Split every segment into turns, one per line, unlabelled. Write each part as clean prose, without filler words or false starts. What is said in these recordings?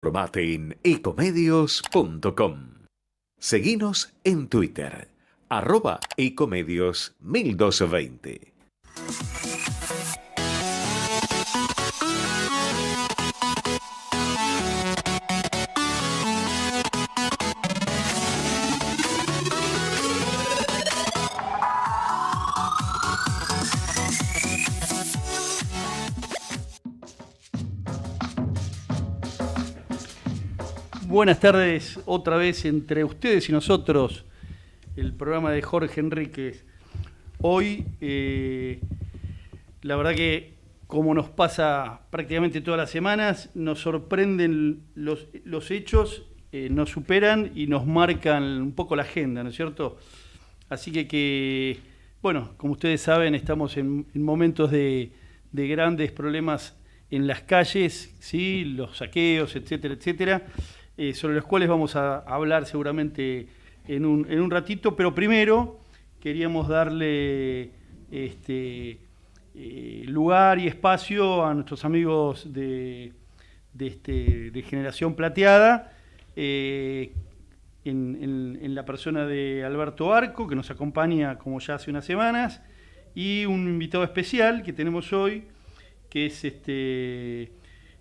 Informate en ecomedios.com. Seguinos en Twitter, @ecomedios1220.
Buenas tardes, otra vez entre ustedes y nosotros, el programa de Jorge Enríquez. Hoy, la verdad que, como nos pasa prácticamente todas las semanas, nos sorprenden los hechos, nos superan y nos marcan un poco la agenda, ¿no es cierto? Así que bueno, como ustedes saben, estamos en momentos de grandes problemas en las calles, ¿sí? Los saqueos, etcétera, etcétera. Sobre los cuales vamos a hablar seguramente en un ratito, pero primero queríamos darle lugar y espacio a nuestros amigos de Generación Plateada, en la persona de Alberto Arco, que nos acompaña como ya hace unas semanas, y un invitado especial que tenemos hoy, que es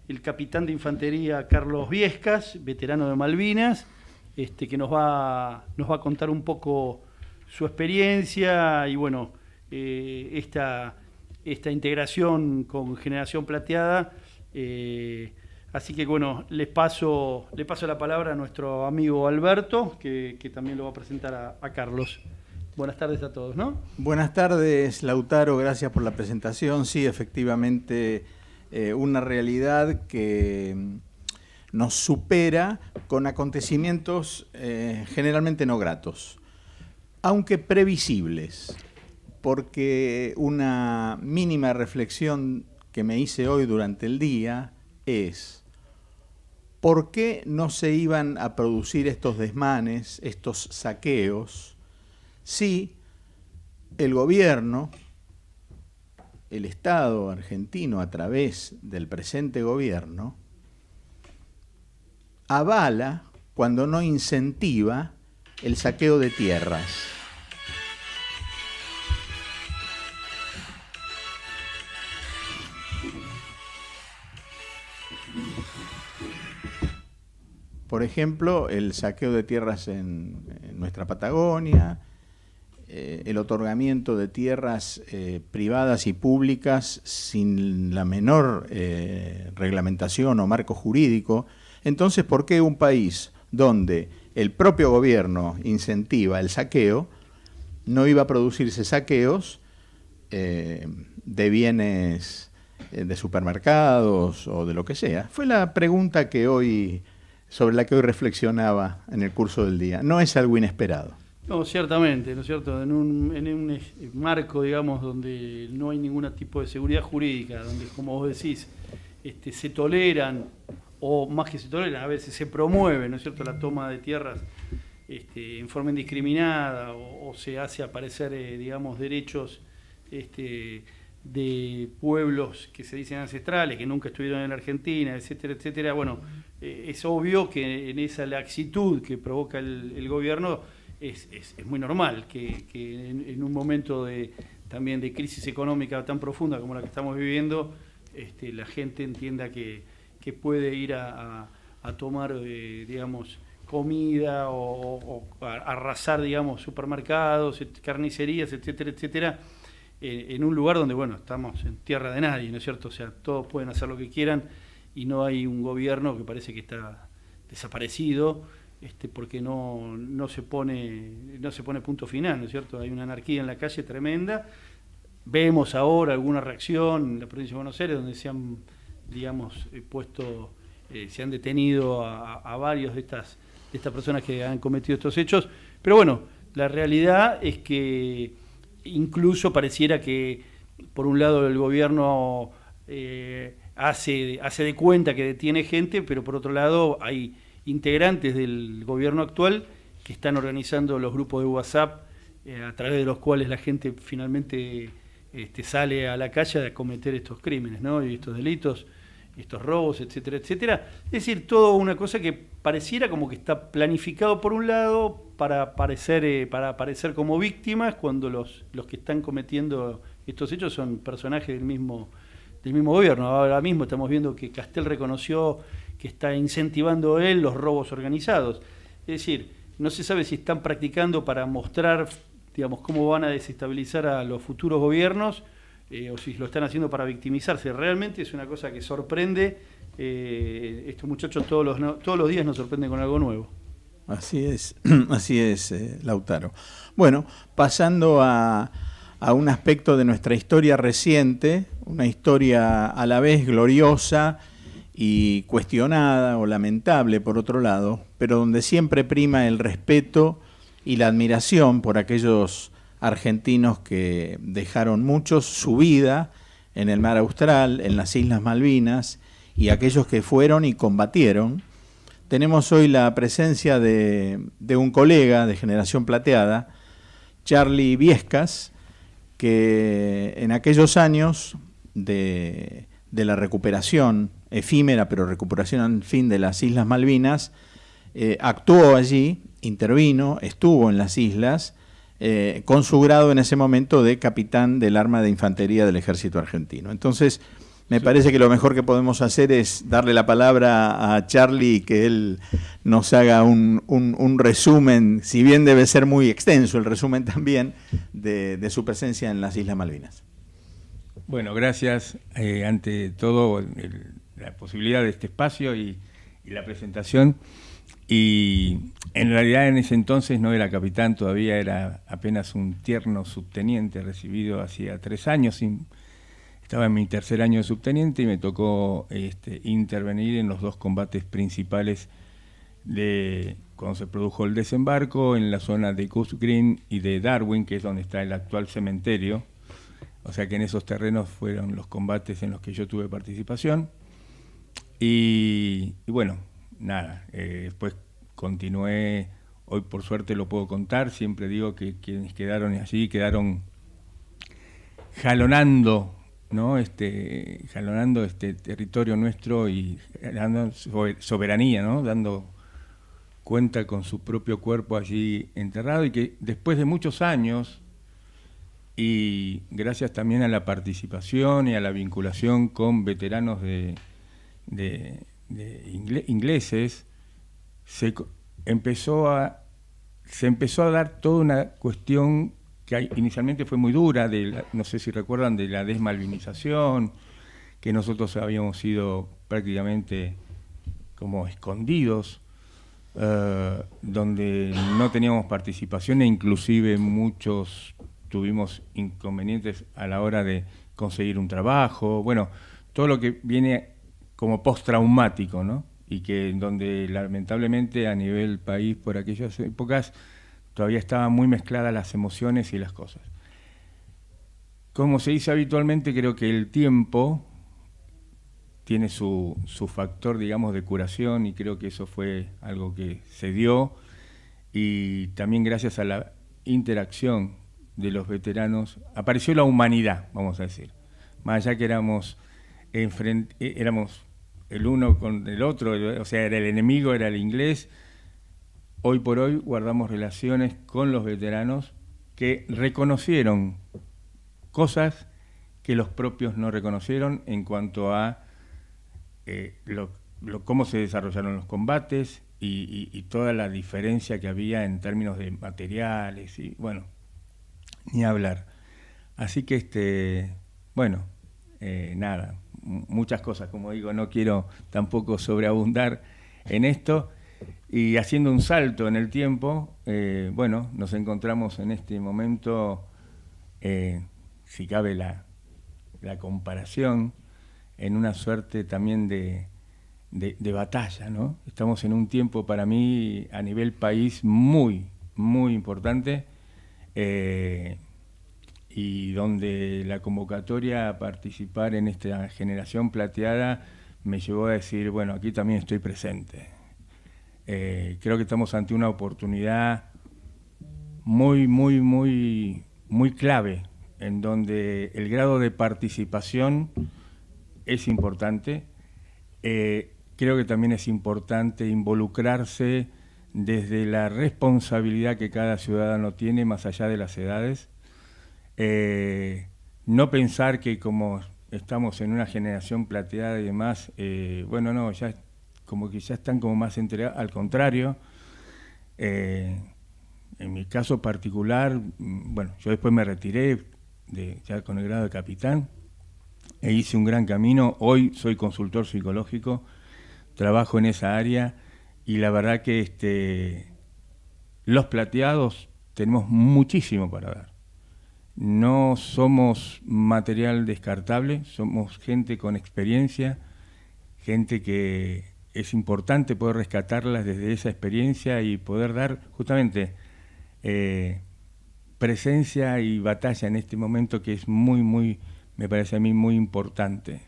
el capitán de infantería Carlos Viescas, veterano de Malvinas, que nos va a contar un poco su experiencia y bueno, esta integración con Generación Plateada. Así que bueno, le paso la palabra a nuestro amigo Alberto, que también lo va a presentar a Carlos. Buenas tardes a todos, ¿no?
Buenas tardes, Lautaro, gracias por la presentación. Sí, efectivamente, una realidad que nos supera con acontecimientos generalmente no gratos, aunque previsibles, porque una mínima reflexión que me hice hoy durante el día es: ¿por qué no se iban a producir estos desmanes, estos saqueos, si el gobierno, el Estado argentino a través del presente gobierno, avala, cuando no incentiva, el saqueo de tierras? Por ejemplo, el saqueo de tierras en nuestra Patagonia, el otorgamiento de tierras privadas y públicas sin la menor reglamentación o marco jurídico. Entonces, ¿por qué un país donde el propio gobierno incentiva el saqueo no iba a producirse saqueos de bienes de supermercados o de lo que sea? Fue la pregunta sobre la que hoy reflexionaba en el curso del día. No es algo inesperado.
No, ciertamente, ¿no es cierto? En un marco, digamos, donde no hay ningún tipo de seguridad jurídica, donde, como vos decís, se toleran, o más que se toleran, a veces se promueve, ¿no es cierto?, la toma de tierras en forma indiscriminada, o se hace aparecer, digamos, derechos de pueblos que se dicen ancestrales, que nunca estuvieron en la Argentina, etcétera, etcétera. Bueno, es obvio que en esa laxitud que provoca el gobierno, es muy normal que en un momento también de crisis económica tan profunda como la que estamos viviendo, la gente entienda que puede ir a tomar, digamos, comida o a arrasar, digamos, supermercados, carnicerías, etcétera, etcétera, en un lugar donde, bueno, estamos en tierra de nadie, ¿no es cierto? O sea, todos pueden hacer lo que quieran y no hay un gobierno que parece que está desaparecido, porque no se pone punto final, ¿no es cierto? Hay una anarquía en la calle tremenda. Vemos ahora alguna reacción en la provincia de Buenos Aires, donde se han, digamos, se han detenido a varios de estas personas que han cometido estos hechos. Pero bueno, la realidad es que incluso pareciera que, por un lado, el gobierno hace de cuenta que detiene gente, pero por otro lado hay integrantes del gobierno actual que están organizando los grupos de WhatsApp, a través de los cuales la gente finalmente sale a la calle a cometer estos crímenes, ¿no? Y estos delitos. estos robos, etcétera, etcétera. Es decir, todo una cosa que pareciera como que está planificado por un lado para aparecer como víctimas, cuando los que están cometiendo estos hechos son personajes del mismo gobierno. Ahora mismo estamos viendo que Castel reconoció que está incentivando él los robos organizados. Es decir, no se sabe si están practicando para mostrar, digamos, cómo van a desestabilizar a los futuros gobiernos, o si lo están haciendo para victimizarse. Realmente es una cosa que sorprende. Estos muchachos todos los días nos sorprenden con algo nuevo.
Así es, Lautaro. Bueno, pasando a un aspecto de nuestra historia reciente, una historia a la vez gloriosa y cuestionada o lamentable por otro lado, pero donde siempre prima el respeto y la admiración por aquellos argentinos que dejaron muchos su vida en el mar Austral, en las Islas Malvinas, y aquellos que fueron y combatieron. Tenemos hoy la presencia de un colega de Generación Plateada, Charlie Viescas, que en aquellos años de la recuperación efímera, pero recuperación al fin de las Islas Malvinas, actuó allí, intervino, estuvo en las islas, con su grado en ese momento de capitán del arma de infantería del ejército argentino. Entonces, me parece que lo mejor que podemos hacer es darle la palabra a Charlie y que él nos haga un resumen, si bien debe ser muy extenso el resumen también, de su presencia en las Islas Malvinas.
Bueno, gracias ante todo la posibilidad de este espacio y la presentación. Y en realidad en ese entonces no era capitán, todavía era apenas un tierno subteniente recibido hacía 3 años. Estaba en mi 3er año de subteniente y me tocó intervenir en los 2 combates principales de cuando se produjo el desembarco en la zona de Goose Green y de Darwin, que es donde está el actual cementerio. O sea que en esos terrenos fueron los combates en los que yo tuve participación. Y bueno, nada, después continué, hoy por suerte lo puedo contar, siempre digo que quienes quedaron allí quedaron jalonando, ¿no? Jalonando este territorio nuestro y dando soberanía, ¿no? Dando cuenta con su propio cuerpo allí enterrado, y que después de muchos años, y gracias también a la participación y a la vinculación con veteranos ingleses, se empezó a dar toda una cuestión que inicialmente fue muy dura, no sé si recuerdan, de la desmalvinización, que nosotros habíamos sido prácticamente como escondidos, donde no teníamos participación, e inclusive muchos tuvimos inconvenientes a la hora de conseguir un trabajo, bueno, todo lo que viene como postraumático, ¿no? Y que donde lamentablemente a nivel país por aquellas épocas todavía estaban muy mezcladas las emociones y las cosas. Como se dice habitualmente, creo que el tiempo tiene su factor, digamos, de curación, y creo que eso fue algo que se dio, y también gracias a la interacción de los veteranos apareció la humanidad, vamos a decir. Más allá que éramos el uno con el otro, o sea, era el enemigo, era el inglés. Hoy por hoy guardamos relaciones con los veteranos que reconocieron cosas que los propios no reconocieron en cuanto a cómo se desarrollaron los combates y toda la diferencia que había en términos de materiales y, bueno, ni hablar. Así que, nada, muchas cosas, como digo, no quiero tampoco sobreabundar en esto. Y haciendo un salto en el tiempo, nos encontramos en este momento, si cabe la comparación, en una suerte también de batalla, ¿no? Estamos en un tiempo para mí a nivel país muy, muy importante, y donde la convocatoria a participar en esta Generación Plateada me llevó a decir, bueno, aquí también estoy presente. Creo que estamos ante una oportunidad muy, muy, muy, muy clave, en donde el grado de participación es importante, creo que también es importante involucrarse desde la responsabilidad que cada ciudadano tiene más allá de las edades. No pensar que como estamos en una generación plateada y demás, bueno, no, ya como que ya están como más entregados, al contrario. En mi caso particular, bueno, yo después me retiré ya con el grado de capitán e hice un gran camino. Hoy soy consultor psicológico, trabajo en esa área y la verdad que los plateados tenemos muchísimo para dar. No somos material descartable, somos gente con experiencia, gente que es importante poder rescatarlas desde esa experiencia y poder dar justamente presencia y batalla en este momento que es muy, me parece a mí muy importante.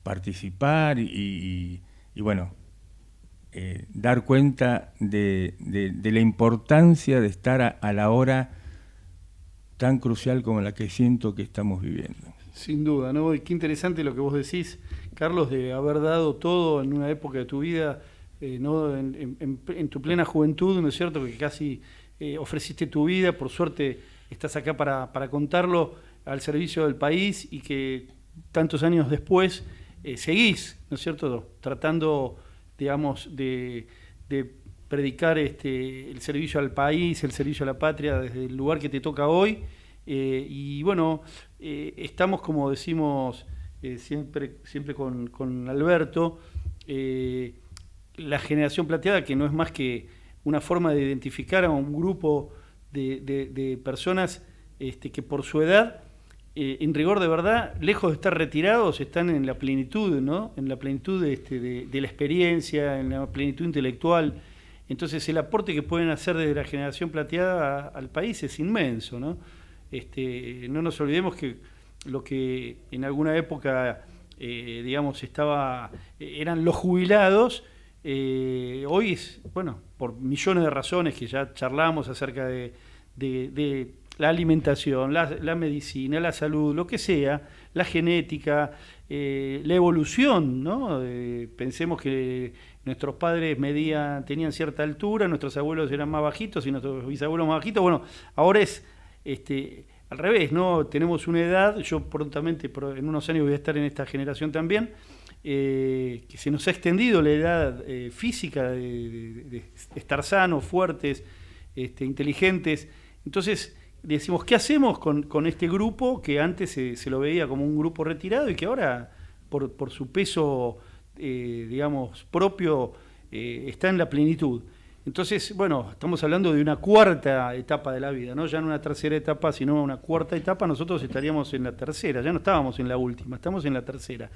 Participar y bueno, dar cuenta de la importancia de estar a la hora tan crucial como la que siento que estamos viviendo.
Sin duda, ¿no? Y qué interesante lo que vos decís, Carlos, de haber dado todo en una época de tu vida, ¿no? En tu plena juventud, ¿no es cierto? Que casi ofreciste tu vida, por suerte estás acá para contarlo al servicio del país y que tantos años después seguís, ¿no es cierto? Tratando, digamos, de predicar el servicio al país, el servicio a la patria desde el lugar que te toca hoy. Y bueno, estamos, como decimos siempre con Alberto, la generación plateada, que no es más que una forma de identificar a un grupo de personas que por su edad, en rigor de verdad, lejos de estar retirados, están en la plenitud, ¿no? En la plenitud de la experiencia, en la plenitud intelectual. Entonces el aporte que pueden hacer desde la generación plateada al país es inmenso, ¿no? No nos olvidemos que lo que en alguna época, digamos, eran los jubilados, hoy es, bueno, por millones de razones que ya charlamos acerca de la alimentación, la medicina, la salud, lo que sea, la genética, la evolución, ¿no? Pensemos que nuestros padres tenían cierta altura, nuestros abuelos eran más bajitos y nuestros bisabuelos más bajitos. Bueno, ahora es al revés, ¿no? Tenemos una edad, yo prontamente, en unos años voy a estar en esta generación también, que se nos ha extendido la edad física de estar sanos, fuertes, inteligentes. Entonces decimos, ¿qué hacemos con este grupo que antes se lo veía como un grupo retirado y que ahora, por su peso, digamos, propio, está en la plenitud? Entonces, bueno, estamos hablando de una cuarta etapa de la vida, ¿no? Ya no una tercera etapa, sino una cuarta etapa. Nosotros estaríamos en la tercera, ya no estábamos en la última, estamos en la tercera.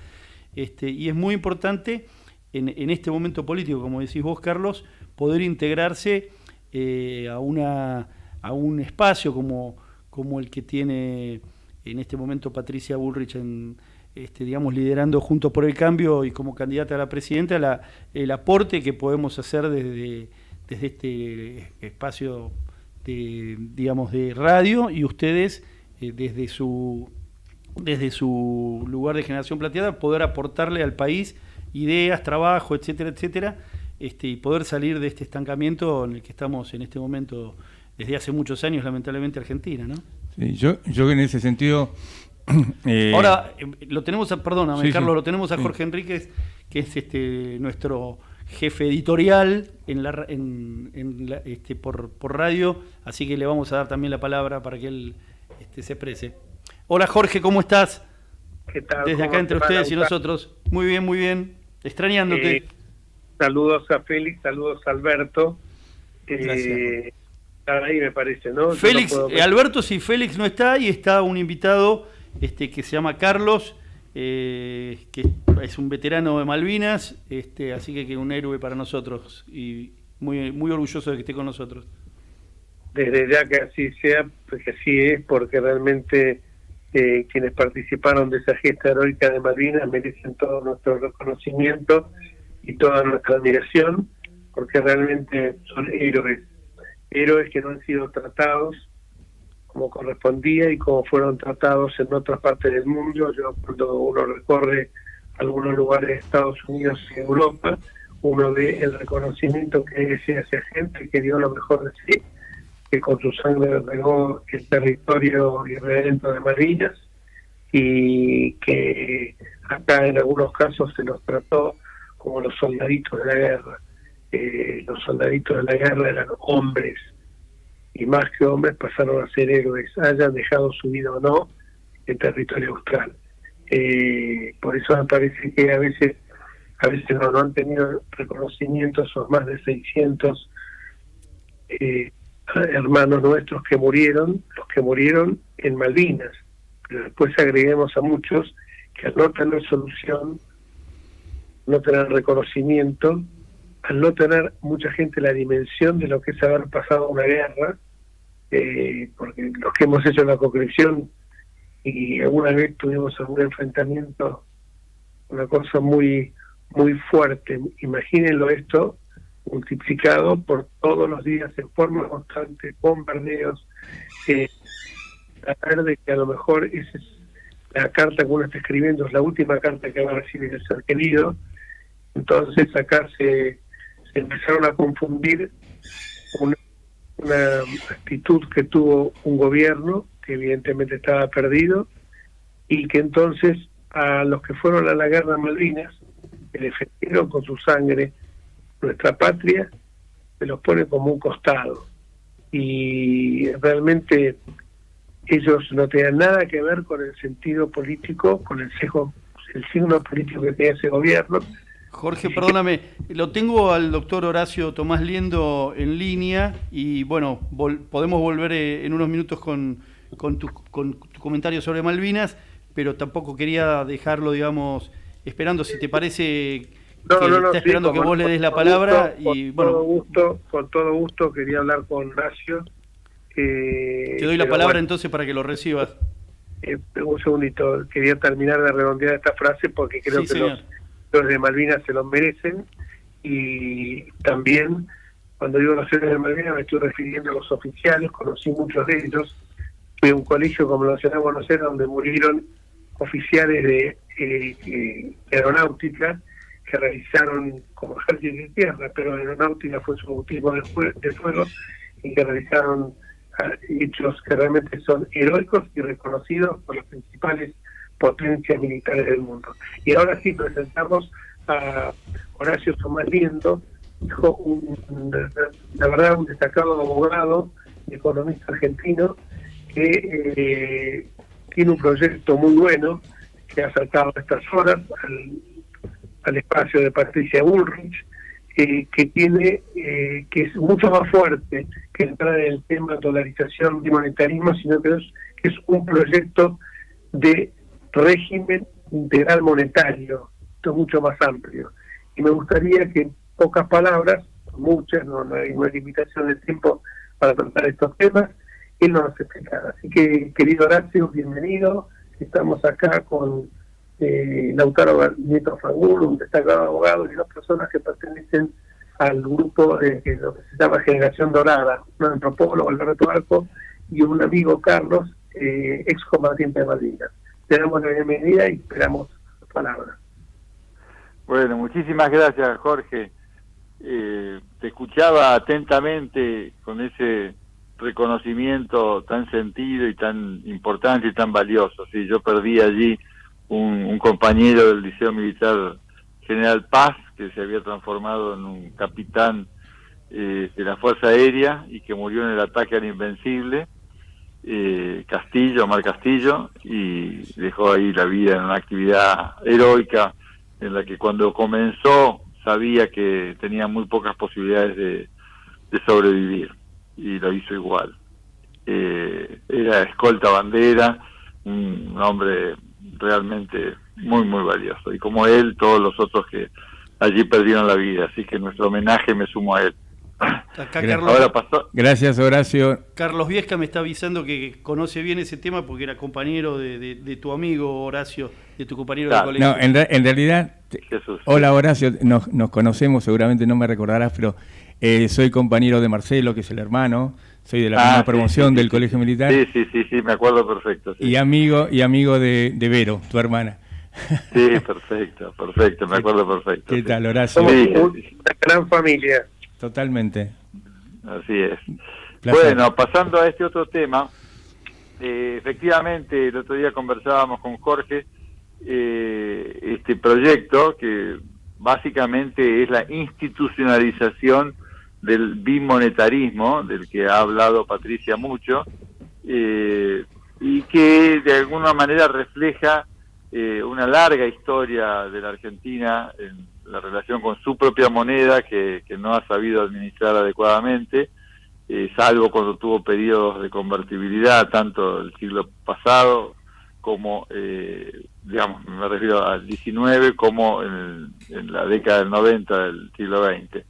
Y es muy importante en este momento político, como decís vos, Carlos, poder integrarse a un espacio como el que tiene en este momento Patricia Bullrich, digamos, liderando Juntos por el Cambio y como candidata a la presidenta, el aporte que podemos hacer desde este espacio digamos, de radio, y ustedes desde su lugar de generación plateada, poder aportarle al país ideas, trabajo, etcétera, etcétera, y poder salir de este estancamiento en el que estamos en este momento desde hace muchos años, lamentablemente, Argentina, ¿no?
Sí, yo en ese sentido...
Ahora, lo tenemos perdóname, sí, Carlos, sí. Lo tenemos a Jorge Enríquez, que es nuestro jefe editorial por radio, así que le vamos a dar también la palabra para que él se exprese. Hola Jorge, ¿cómo estás?
¿Qué tal?
Desde acá entre ustedes y nosotros. Muy bien, extrañándote.
Saludos a Félix, saludos a Alberto.
Gracias.
Ahí me parece, ¿no?
Félix, Alberto, sí, Félix no está, y está un invitado que se llama Carlos, que es un veterano de Malvinas, así que un héroe para nosotros y muy orgulloso de que esté con nosotros.
Desde ya que así sea, porque así es, porque realmente quienes participaron de esa gesta heroica de Malvinas merecen todo nuestro reconocimiento y toda nuestra admiración, porque realmente son héroes que no han sido tratados como correspondía y como fueron tratados en otras partes del mundo. Yo, cuando uno recorre algunos lugares de Estados Unidos y Europa. Uno ve el reconocimiento que se hace a gente que dio lo mejor de sí, que con su sangre regó el territorio irredento de Malvinas, y que acá en algunos casos se los trató como los soldaditos de la guerra. Los soldaditos de la guerra eran hombres, y más que hombres pasaron a ser héroes, hayan dejado su vida o no en territorio austral. Por eso me parece que a veces no han tenido reconocimiento esos más de 600 hermanos nuestros que murieron, los que murieron en Malvinas. Pero después agreguemos a muchos que al no tener solución, no tener reconocimiento, al no tener mucha gente la dimensión de lo que es haber pasado una guerra, porque los que hemos hecho la conscripción y alguna vez tuvimos algún enfrentamiento, una cosa muy muy fuerte. Imagínenlo esto multiplicado por todos los días en forma constante, bombardeos, tratar de que a lo mejor esa es la carta que uno está escribiendo, es la última carta que va a recibir el ser querido. Entonces acá se empezaron a confundir una actitud que tuvo un gobierno que evidentemente estaba perdido, y que entonces a los que fueron a la guerra de Malvinas, que defendieron con su sangre nuestra patria, se los pone como un costado, y realmente ellos no tenían nada que ver con el sentido político, con el signo político que tenía ese gobierno.
Jorge, perdóname, lo tengo al doctor Horacio Tomás Liendo en línea, y bueno, podemos volver en unos minutos con tu comentario sobre Malvinas, pero tampoco quería dejarlo, digamos, esperando. Si te parece, está esperando que vos le des la palabra.
Con todo gusto quería hablar con Horacio.
Te doy la palabra entonces para que lo recibas.
Un segundito, quería terminar de redondear esta frase porque creo que los de Malvinas se los merecen, y también cuando digo los héroes de Malvinas me estoy refiriendo a los oficiales. Conocí muchos de ellos, fui a un colegio como la ciudad de Buenos Aires donde murieron oficiales de aeronáutica que realizaron como ejército de tierra, pero aeronáutica fue su bautismo de fuego, y que realizaron hechos que realmente son heroicos y reconocidos por las principales potencias militares del mundo. Y ahora sí presentamos a Horacio Tomás Liendo, la verdad un destacado abogado y economista argentino, que tiene un proyecto muy bueno que ha saltado a estas horas al espacio de Patricia Bullrich, que es mucho más fuerte que entrar en el tema de dolarización y monetarismo, sino que es un proyecto de régimen integral monetario, esto es mucho más amplio. Y me gustaría que en pocas palabras, muchas, no hay limitación de tiempo para tratar estos temas, él nos explicara. Así que, querido Horacio, bienvenido. Estamos acá con Lautaro Nieto Fangulo, un destacado abogado, y dos personas que pertenecen al grupo de lo que se llama Generación Dorada, un antropólogo, Alberto Arco, y un amigo, Carlos, excombatiente de Malvinas. Te damos la bienvenida y esperamos las palabras.
Bueno, muchísimas gracias, Jorge. Te escuchaba atentamente con ese reconocimiento tan sentido y tan importante y tan valioso. Sí, yo perdí allí un compañero del Liceo Militar General Paz, que se había transformado en un capitán de la Fuerza Aérea y que murió en el ataque al Invencible, Omar Castillo, y dejó ahí la vida en una actividad heroica en la que cuando comenzó sabía que tenía muy pocas posibilidades de sobrevivir, y lo hizo igual. Era escolta bandera, un hombre realmente muy muy valioso, y como él todos los otros que allí perdieron la vida, así que nuestro homenaje, me sumo a él.
Acá Carlos,
ahora pasó.
Gracias, Horacio.
Carlos Viesca me está avisando que conoce bien ese tema porque era compañero de tu amigo Horacio, de tu compañero de colegio.
No, en realidad,
Jesús.
Hola Horacio, nos conocemos, seguramente no me recordarás, pero soy compañero de Marcelo, que es el hermano, soy de la misma promoción del Colegio Militar.
Sí, me acuerdo perfecto. Sí.
Y amigo de Vero, tu hermana.
Sí, perfecto, me acuerdo perfecto.
¿Qué
sí.
tal, Horacio?
Somos
Sí,
una gran familia.
Totalmente.
Así es.
Placer.
Bueno, pasando a este otro tema, efectivamente el otro día conversábamos con Jorge, este proyecto que básicamente es la institucionalización del bimonetarismo, del que ha hablado Patricia mucho, y que de alguna manera refleja una larga historia de la Argentina en la relación con su propia moneda que no ha sabido administrar adecuadamente, salvo cuando tuvo periodos de convertibilidad, tanto el siglo pasado como, digamos, me refiero al 19, como en la década del 90 del siglo XX.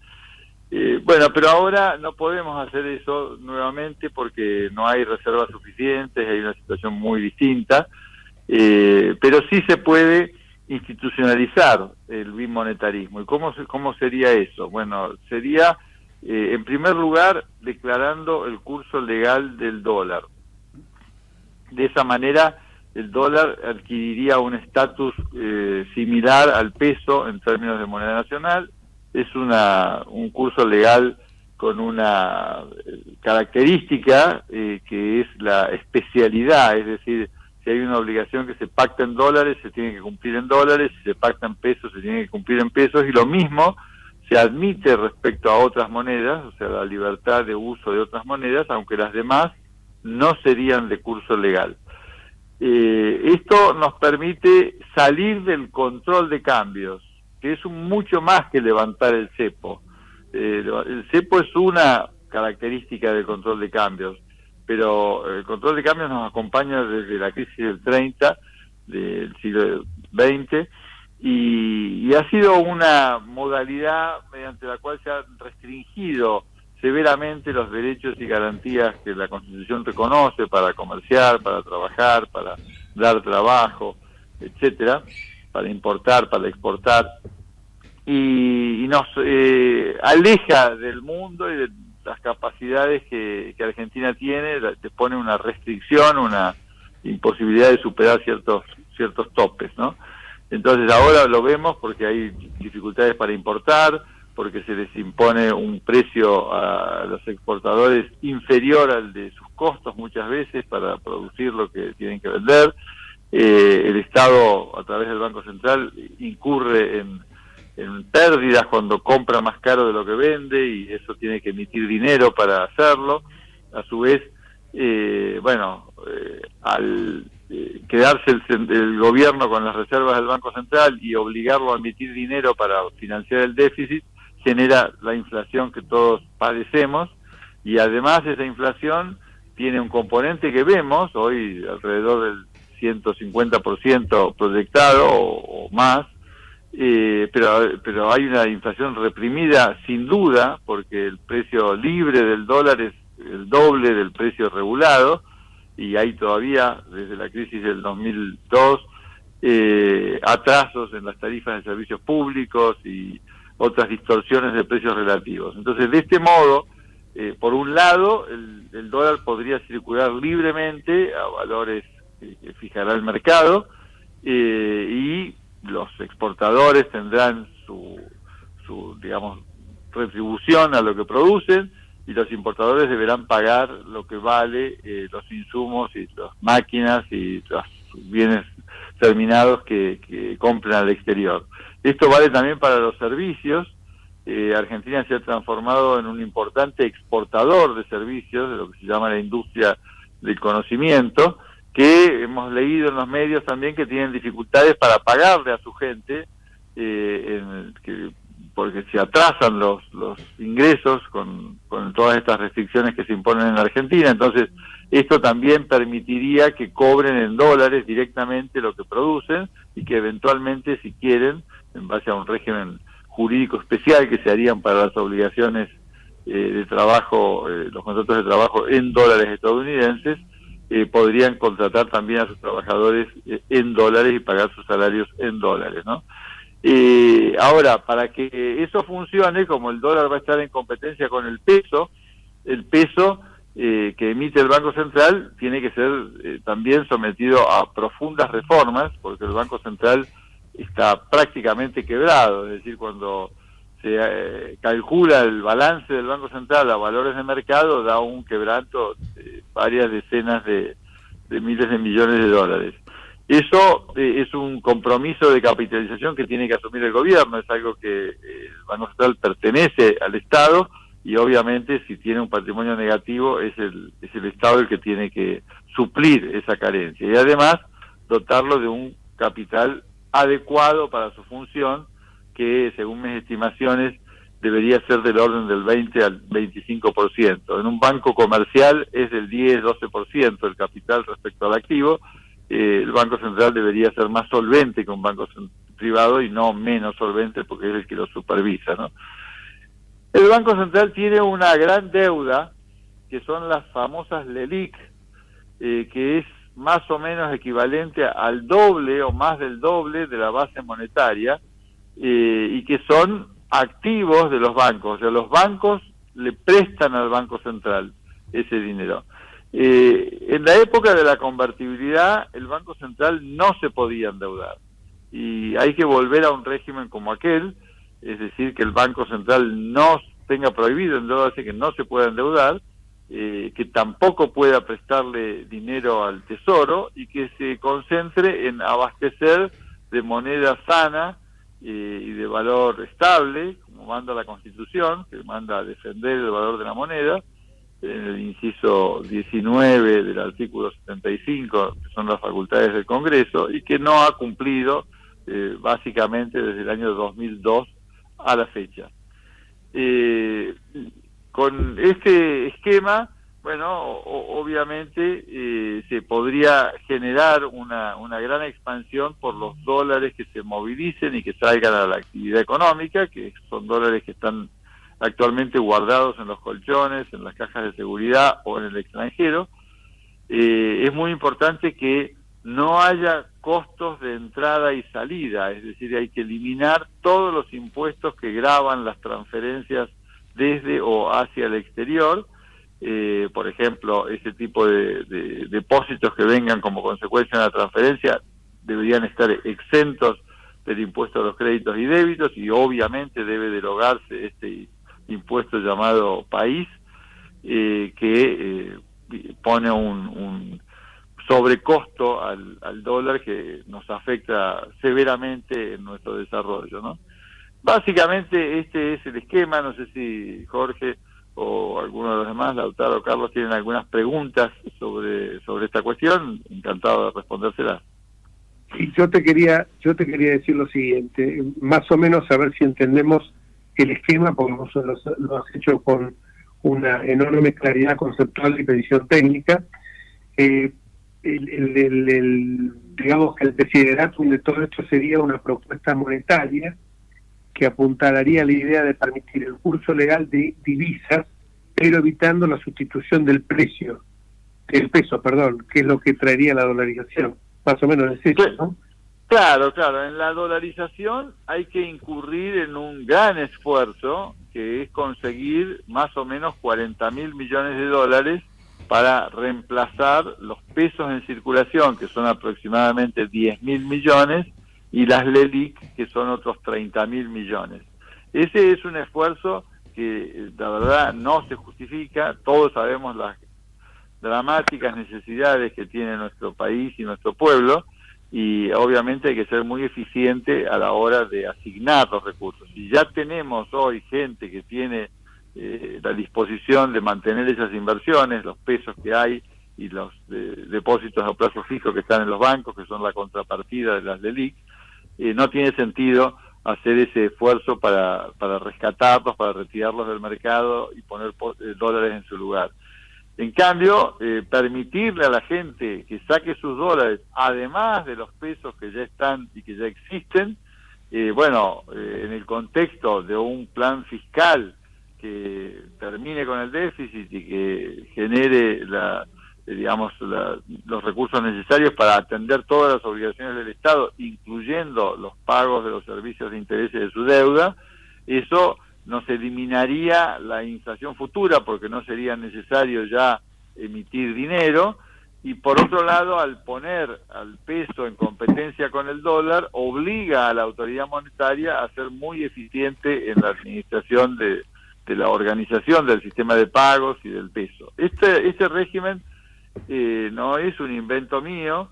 Bueno, pero ahora no podemos hacer eso nuevamente porque no hay reservas suficientes, hay una situación muy distinta, pero sí se puede institucionalizar el bimonetarismo. ¿Y cómo sería eso? Bueno, sería, en primer lugar, declarando el curso legal del dólar. De esa manera, el dólar adquiriría un estatus similar al peso en términos de moneda nacional. Es un curso legal con una característica que es la especialidad, es decir, si hay una obligación que se pacta en dólares, se tiene que cumplir en dólares, si se pacta en pesos, se tiene que cumplir en pesos, y lo mismo se admite respecto a otras monedas, o sea, la libertad de uso de otras monedas, aunque las demás no serían de curso legal. Esto nos permite salir del control de cambios, que es mucho más que levantar el cepo. El cepo es una característica del control de cambios, pero el control de cambios nos acompaña desde la crisis del 30, del siglo XX, y ha sido una modalidad mediante la cual se han restringido severamente los derechos y garantías que la Constitución reconoce para comerciar, para trabajar, para dar trabajo, etcétera, para importar, para exportar, y nos aleja del mundo y de las capacidades que Argentina tiene, te pone una restricción, una imposibilidad de superar ciertos topes, ¿no? Entonces ahora lo vemos porque hay dificultades para importar, porque se les impone un precio a los exportadores inferior al de sus costos muchas veces para producir lo que tienen que vender. El Estado, a través del Banco Central, incurre en pérdidas cuando compra más caro de lo que vende, y eso tiene que emitir dinero para hacerlo. A su vez, al quedarse el gobierno con las reservas del Banco Central y obligarlo a emitir dinero para financiar el déficit, genera la inflación que todos padecemos, y además esa inflación tiene un componente que vemos hoy alrededor del 150% proyectado o más, pero hay una inflación reprimida sin duda, porque el precio libre del dólar es el doble del precio regulado, y hay todavía, desde la crisis del 2002, atrasos en las tarifas de servicios públicos y otras distorsiones de precios relativos. Entonces, de este modo, por un lado, el dólar podría circular libremente a valores que fijará el mercado, y los exportadores tendrán su digamos, retribución a lo que producen, y los importadores deberán pagar lo que vale los insumos y las máquinas y los bienes terminados que compran al exterior. Esto vale también para los servicios. Argentina se ha transformado en un importante exportador de servicios, de lo que se llama la industria del conocimiento, que hemos leído en los medios también que tienen dificultades para pagarle a su gente, porque se atrasan los ingresos con todas estas restricciones que se imponen en Argentina. Entonces, esto también permitiría que cobren en dólares directamente lo que producen, y que eventualmente, si quieren, en base a un régimen jurídico especial que se harían para las obligaciones de trabajo, los contratos de trabajo en dólares estadounidenses, podrían contratar también a sus trabajadores en dólares y pagar sus salarios en dólares, ¿no? Ahora, para que eso funcione, como el dólar va a estar en competencia con el peso que emite el Banco Central tiene que ser también sometido a profundas reformas, porque el Banco Central está prácticamente quebrado, es decir, cuando se calcula el balance del Banco Central a valores de mercado, da un quebranto de varias decenas de miles de millones de dólares. Eso es un compromiso de capitalización que tiene que asumir el gobierno, es algo que el Banco Central pertenece al Estado, y obviamente si tiene un patrimonio negativo es el Estado el que tiene que suplir esa carencia, y además dotarlo de un capital adecuado para su función, que según mis estimaciones debería ser del orden del 20 al 25%. En un banco comercial es del 10-12% el capital respecto al activo. El Banco Central debería ser más solvente que un banco privado y no menos solvente, porque es el que lo supervisa, ¿no? El Banco Central tiene una gran deuda, que son las famosas LELIQ, que es más o menos equivalente al doble o más del doble de la base monetaria, y que son activos de los bancos. O sea, los bancos le prestan al Banco Central ese dinero. En la época de la convertibilidad, el Banco Central no se podía endeudar, y hay que volver a un régimen como aquel, es decir, que el Banco Central no tenga prohibido endeudarse, que no se pueda endeudar, que tampoco pueda prestarle dinero al Tesoro, y que se concentre en abastecer de moneda sana y de valor estable, como manda la Constitución, que manda a defender el valor de la moneda, en el inciso 19 del artículo 75, que son las facultades del Congreso, y que no ha cumplido básicamente desde el año 2002 a la fecha. Con este esquema, bueno, obviamente se podría generar una gran expansión por los dólares que se movilicen y que salgan a la actividad económica, que son dólares que están actualmente guardados en los colchones, en las cajas de seguridad o en el extranjero. Es muy importante que no haya costos de entrada y salida, es decir, hay que eliminar todos los impuestos que gravan las transferencias desde o hacia el exterior. Por ejemplo, ese tipo de depósitos que vengan como consecuencia de la transferencia deberían estar exentos del impuesto a los créditos y débitos, y obviamente debe derogarse este impuesto llamado país, que pone un sobrecosto al dólar que nos afecta severamente en nuestro desarrollo, ¿no? Básicamente este es el esquema. No sé si Jorge o alguno de los demás, Lautaro o Carlos, tienen algunas preguntas sobre esta cuestión. Encantado de respondérselas.
Y yo te quería decir lo siguiente, más o menos a ver si entendemos el esquema, porque vos lo has hecho con una enorme claridad conceptual y precisión técnica. Digamos que el desideratum de todo esto sería una propuesta monetaria que apuntalaría a la idea de permitir el curso legal de divisas, pero evitando la sustitución del peso, que es lo que traería la dolarización. Más o menos es eso, ¿no?
Claro, en la dolarización hay que incurrir en un gran esfuerzo, que es conseguir más o menos 40.000 millones de dólares para reemplazar los pesos en circulación, que son aproximadamente 10.000 millones, y las LELIQ, que son otros 30.000 millones. Ese es un esfuerzo que la verdad no se justifica. Todos sabemos las dramáticas necesidades que tiene nuestro país y nuestro pueblo, y obviamente hay que ser muy eficiente a la hora de asignar los recursos. Y ya tenemos hoy gente que tiene la disposición de mantener esas inversiones, los pesos que hay y los depósitos a plazo fijo que están en los bancos, que son la contrapartida de las LELIQ. No tiene sentido hacer ese esfuerzo para rescatarlos, para retirarlos del mercado y poner dólares en su lugar. En cambio, permitirle a la gente que saque sus dólares, además de los pesos que ya están y que ya existen, en el contexto de un plan fiscal que termine con el déficit y que genere los recursos necesarios para atender todas las obligaciones del Estado, incluyendo los pagos de los servicios de interés de su deuda, eso nos eliminaría la inflación futura porque no sería necesario ya emitir dinero, y por otro lado, al poner al peso en competencia con el dólar, obliga a la autoridad monetaria a ser muy eficiente en la administración de la organización del sistema de pagos y del peso. Este régimen no es un invento mío,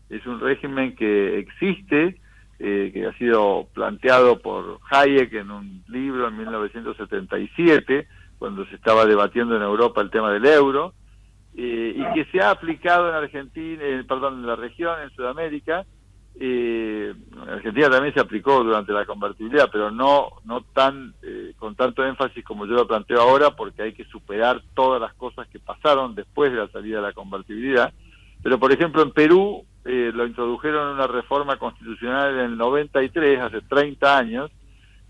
es un régimen que existe, que ha sido planteado por Hayek en un libro en 1977, cuando se estaba debatiendo en Europa el tema del euro, y que se ha aplicado en Argentina, en la región, en Sudamérica. En Argentina también se aplicó durante la convertibilidad, pero no tan con tanto énfasis como yo lo planteo ahora, porque hay que superar todas las cosas que pasaron después de la salida de la convertibilidad. Pero, por ejemplo, en Perú lo introdujeron en una reforma constitucional en el 93, hace 30 años,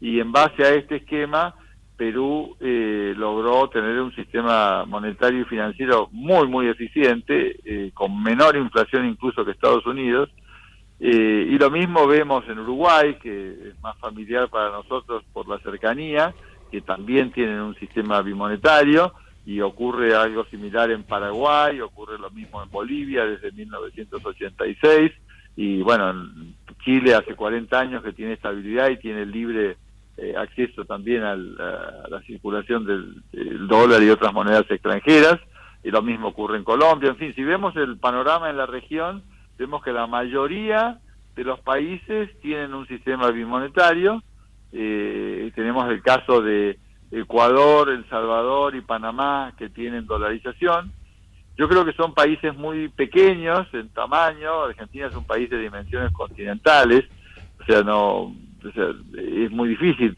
y en base a este esquema, Perú logró tener un sistema monetario y financiero muy, muy eficiente, con menor inflación incluso que Estados Unidos, y lo mismo vemos en Uruguay, que es más familiar para nosotros por la cercanía, que también tienen un sistema bimonetario, y ocurre algo similar en Paraguay, ocurre lo mismo en Bolivia desde 1986, y bueno, en Chile hace 40 años que tiene estabilidad y tiene libre acceso también a la circulación del dólar y otras monedas extranjeras, y lo mismo ocurre en Colombia. En fin, si vemos el panorama en la región, vemos que la mayoría de los países tienen un sistema bimonetario. Tenemos el caso de Ecuador, El Salvador y Panamá, que tienen dolarización. Yo creo que son países muy pequeños en tamaño. Argentina es un país de dimensiones continentales, es muy difícil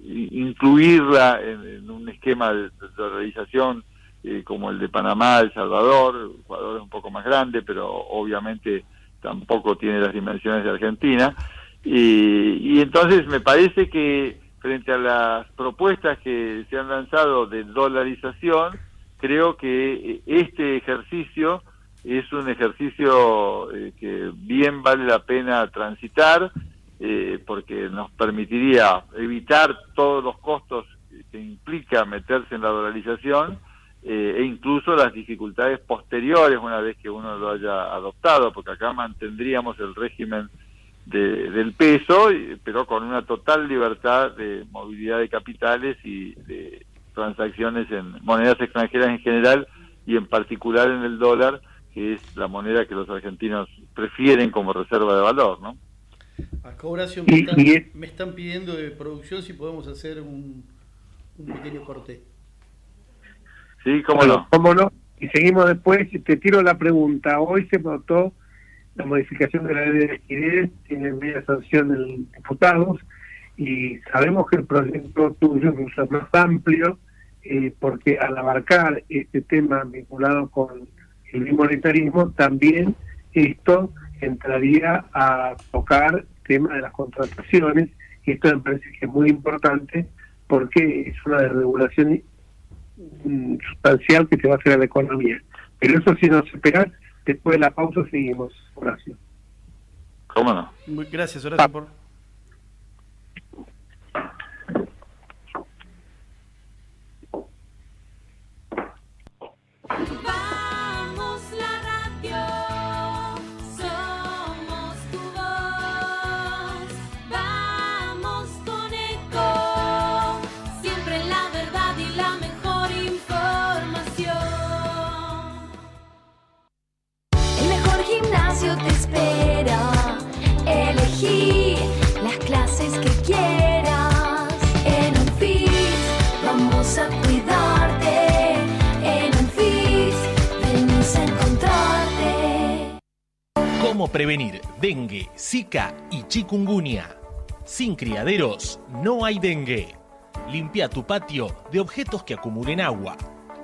incluirla en un esquema de dolarización como el de Panamá, El Salvador. Ecuador es un poco más grande, pero obviamente tampoco tiene las dimensiones de Argentina. Y entonces me parece que frente a las propuestas que se han lanzado de dolarización, creo que este ejercicio es un ejercicio que bien vale la pena transitar, porque nos permitiría evitar todos los costos que implica meterse en la dolarización, e incluso las dificultades posteriores una vez que uno lo haya adoptado, porque acá mantendríamos el régimen del peso, pero con una total libertad de movilidad de capitales y de transacciones en monedas extranjeras en general, y en particular en el dólar, que es la moneda que los argentinos prefieren como reserva de valor, ¿no?
Acá, Horacio, me están pidiendo de producción si podemos hacer un pequeño corte.
Sí, cómo no.
Y seguimos después. Te tiro la pregunta. Hoy se votó la modificación de la ley de liquidez, tiene media sanción de diputados, y sabemos que el proyecto tuyo es mucho más amplio, porque al abarcar este tema vinculado con el bimonetarismo, también esto entraría a tocar el tema de las contrataciones, y esto me parece que es muy importante porque es una desregulación sustancial que se va a hacer a la economía. Pero eso, si nos esperas, después de la pausa seguimos, Horacio.
¿Cómo no?
Gracias, Horacio, por...
Vamos la radio, somos tu voz. Vamos con Eco, siempre la verdad y la mejor información. El mejor gimnasio te espera. Elegí las clases que quieras. En Unfit vamos a cuidarte.
¿Cómo prevenir dengue, zika y chikungunya? Sin criaderos no hay dengue. Limpia tu patio de objetos que acumulen agua.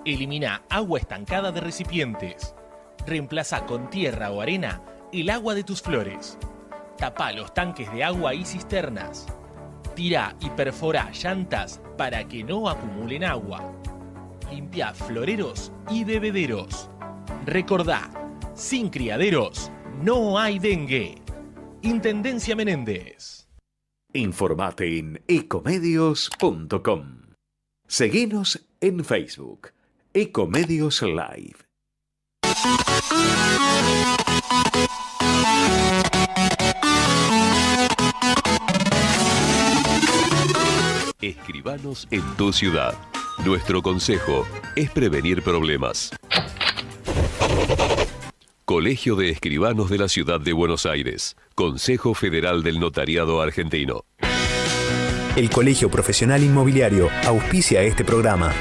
Elimina agua estancada de recipientes. Reemplaza con tierra o arena el agua de tus flores. Tapa los tanques de agua y cisternas. Tira y perfora llantas para que no acumulen agua. Limpia floreros y bebederos. Recordá, sin criaderos no hay dengue. Intendencia Menéndez.
Informate en ecomedios.com. Seguinos en Facebook, Ecomedios Live.
Escribanos en tu ciudad. Nuestro consejo es prevenir problemas. Colegio de Escribanos de la Ciudad de Buenos Aires. Consejo Federal del Notariado Argentino.
El Colegio Profesional Inmobiliario auspicia este programa.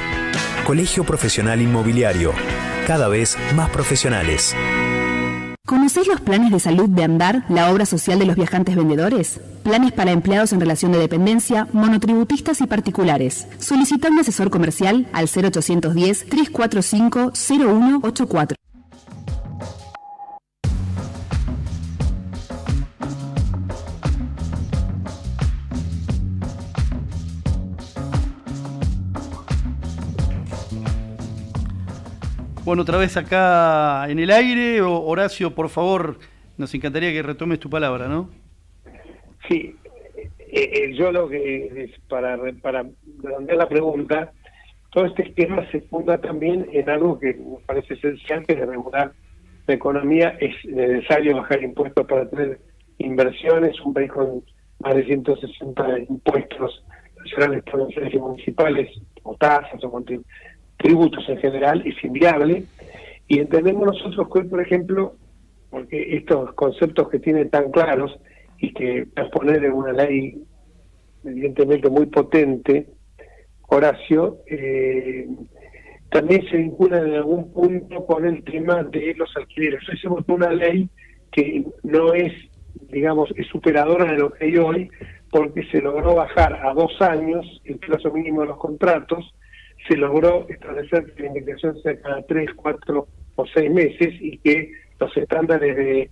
Colegio Profesional Inmobiliario, cada vez más profesionales.
¿Conocéis los planes de salud de Andar, la obra social de los viajantes vendedores? Planes para empleados en relación de dependencia, monotributistas y particulares. Solicita un asesor comercial al 0810-345-0184.
Bueno, otra vez acá en el aire. Horacio, por favor, nos encantaría que retomes tu palabra, ¿no?
Sí, yo lo que es para redondear la pregunta, todo este esquema se funda también en algo que me parece esencial, que es regular la economía. Es necesario bajar impuestos para tener inversiones. Un país con más de 160 impuestos nacionales, provinciales y municipales, o tasas, o tributos en general, es inviable. Y entendemos nosotros que hoy, por ejemplo, porque estos conceptos que tiene tan claros y que transponer en una ley evidentemente muy potente, Horacio, también se vinculan en algún punto con el tema de los alquileres. Hoy se votó una ley que no es, digamos, es superadora de lo que hay hoy, porque se logró bajar a 2 años el plazo mínimo de los contratos, se logró establecer que la indexación sea cada 3, 4 o 6 meses, y que los estándares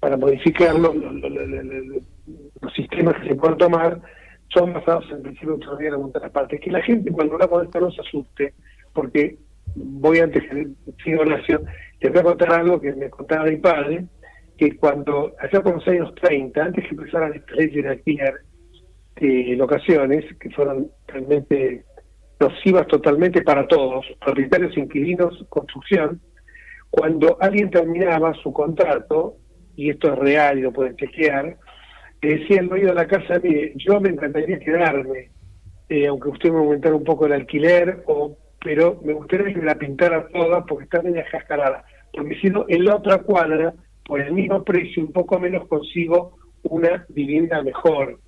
para modificarlo, los sistemas que se puedan tomar son basados en el principio de autonomía de la voluntad de las partes. Que la gente, cuando habla con esto, no se asuste, porque voy antes que siga Horacio, les voy a contar algo que me contaba mi padre, que cuando, allá por los años 30, antes que empezaran estas leyes de alquiler locaciones, que fueron realmente nocivas totalmente para todos, propietarios, inquilinos, construcción, cuando alguien terminaba su contrato, y esto es real y lo pueden chequear, le decía el dueño de la casa: mire, yo me encantaría quedarme, aunque usted me aumentara un poco el alquiler, pero me gustaría que me la pintara toda porque está media jascarada, porque si no, en la otra cuadra, por el mismo precio, un poco menos, consigo una vivienda mejor.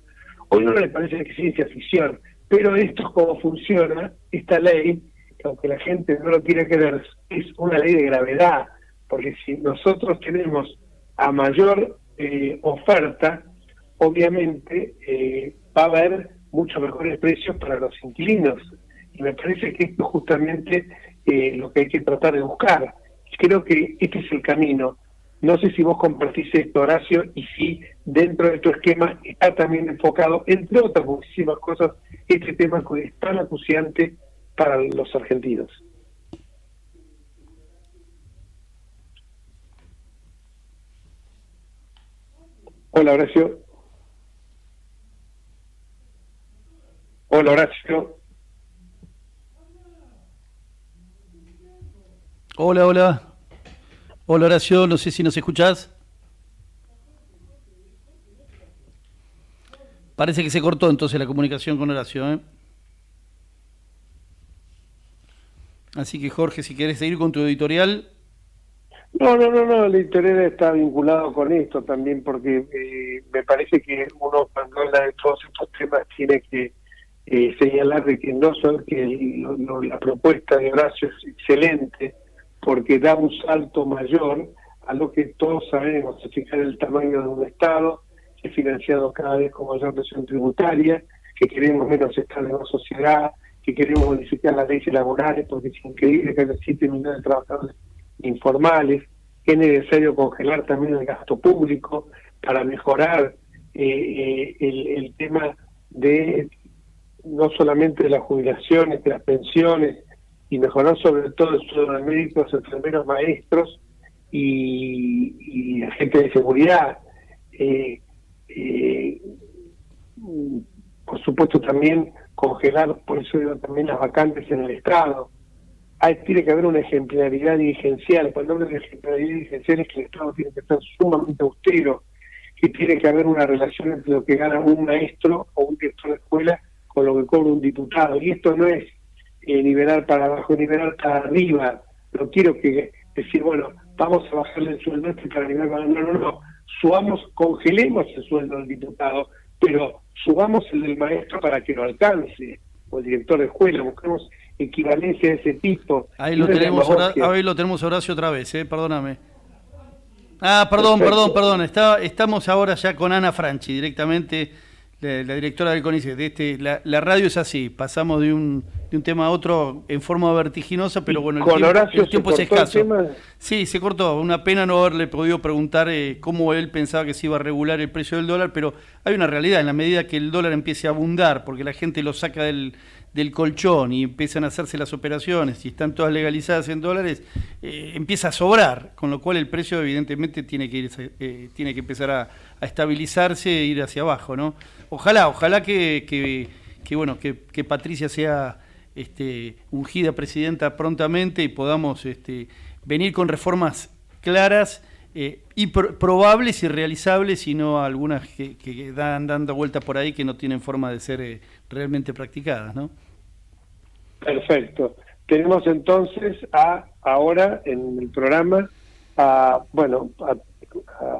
Hoy no le parece que es ciencia ficción, pero esto es como funciona esta ley, que aunque la gente no lo quiera creer, es una ley de gravedad, porque si nosotros tenemos a mayor oferta, obviamente va a haber muchos mejores precios para los inquilinos, y me parece que esto es justamente lo que hay que tratar de buscar. Creo que este es el camino. No sé si vos compartís esto, Horacio, y si dentro de tu esquema está también enfocado, entre otras muchísimas cosas, este tema que es tan acuciante para los argentinos. Hola, Horacio. Hola, Horacio.
Hola, hola. Hola, Horacio, no sé si nos escuchás. Parece que se cortó entonces la comunicación con Horacio, ¿eh? Así que, Jorge, si querés seguir con tu editorial.
No, el editorial está vinculado con esto también, porque me parece que uno, cuando habla de todos estos temas, tiene que señalar de que no solo que la propuesta de Horacio es excelente, porque da un salto mayor a lo que todos sabemos, es fijar el tamaño de un Estado, que es financiado cada vez con mayor presión tributaria, que queremos menos Estado en la sociedad, que queremos modificar las leyes laborales, porque es increíble que haya 7 millones de trabajadores informales, que es necesario congelar también el gasto público para mejorar el tema de no solamente de las jubilaciones, de las pensiones, y mejorar sobre todo el sueldo de médicos, enfermeros, maestros y agentes de seguridad. por supuesto también congelar, por eso digo también las vacantes en el Estado. Tiene que haber una ejemplaridad dirigencial. Cuando hablo de ejemplaridad dirigencial es que el Estado tiene que estar sumamente austero, que tiene que haber una relación entre lo que gana un maestro o un director de escuela con lo que cobra un diputado. Y esto no es nivelar para abajo, nivelar para arriba. No quiero que decir, bueno, vamos a bajarle el sueldo este para nivelar para arriba. No. Congelemos el sueldo del diputado, pero subamos el del maestro para que lo alcance, o el director de escuela, busquemos equivalencia de ese tipo.
Ahí lo tenemos, Horacio, otra vez, perdóname. Perdón. Estamos ahora ya con Ana Franchi, directamente, la directora del CONICET. La radio es así, pasamos de un tema a otro en forma vertiginosa, pero bueno, el tiempo es escaso. Sí, se cortó. Una pena no haberle podido preguntar cómo él pensaba que se iba a regular el precio del dólar, pero hay una realidad, en la medida que el dólar empiece a abundar, porque la gente lo saca del colchón y empiezan a hacerse las operaciones y están todas legalizadas en dólares, empieza a sobrar, con lo cual el precio evidentemente tiene que empezar a estabilizarse e ir hacia abajo, ¿no? Ojalá que Patricia sea ungida presidenta prontamente y podamos venir con reformas claras y probables y realizables, y no algunas que dan dando vueltas por ahí que no tienen forma de ser realmente practicadas, ¿no?
Perfecto. Tenemos entonces ahora en el programa a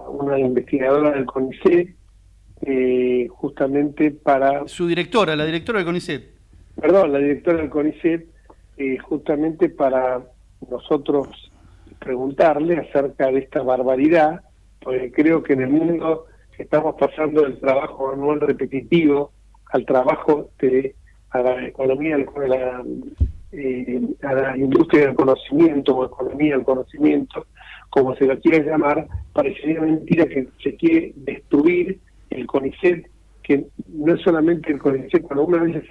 una investigadora del CONICET, justamente para...
Su directora, la directora del CONICET.
Perdón, la directora del CONICET, justamente para nosotros preguntarle acerca de esta barbaridad, porque creo que en el mundo estamos pasando del trabajo manual repetitivo al trabajo a la economía, a la industria del conocimiento, o economía del conocimiento, como se lo quiera llamar. Parecería mentira que se quiere destruir el CONICET, que no es solamente el CONICET. Cuando una vez